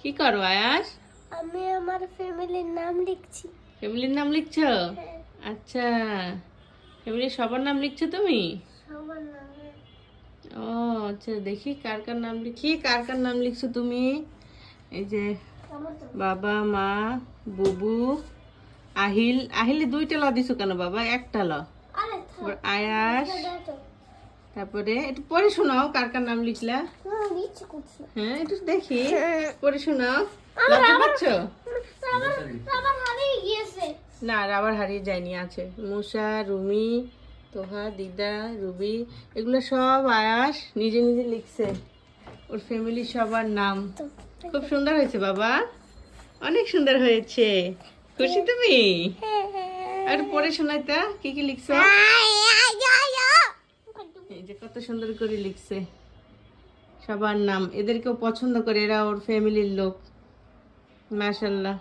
কি করো আয়াস? আমি আমার ফ্যামিলির নাম লিখছি। ফ্যামিলির নাম লিখছো? হ্যাঁ, আচ্ছা, ফ্যামিলির সবার নাম লিখছো তুমি? সবার নামে। ও আচ্ছা, দেখি কার কার নাম লিখি। কার কার নাম লিখছো তুমি? এই যে আমার তো বাবা, মা, বুবু, আহিল। আহিলে দুইটা ল দিছো কেন বাবা? একটা ল। আরে তারপর আয়াস, তো তারপরে একটু পড়ে শোনাও কার কার নাম লিখলা। ইচ্ছে করছে না। হ্যাঁ, একটু দেখি, পড়ে শোনাও। আমার লজ্জা আবার- পাচ্ছ? আমার হারিয়ে গিয়েছে। না, আবার হারিয়ে যায়নি, আছে। মুসা, রুমি, তোহা, দিদা, রুবি, এগুলো সব আয়াস নিজে নিজে লিখছে, ওর ফ্যামিলি সবার নাম। খুব সুন্দর হয়েছে বাবা, অনেক সুন্দর হয়েছে। খুশি তুমি? আর পড়ে শোনাইতা কি কি লিখছো। এই যে কত সুন্দর করে লিখছে সবার নাম, এদেরকেও পছন্দ করে, এরা ওর ফ্যামিলির লোক। মাশাআল্লাহ।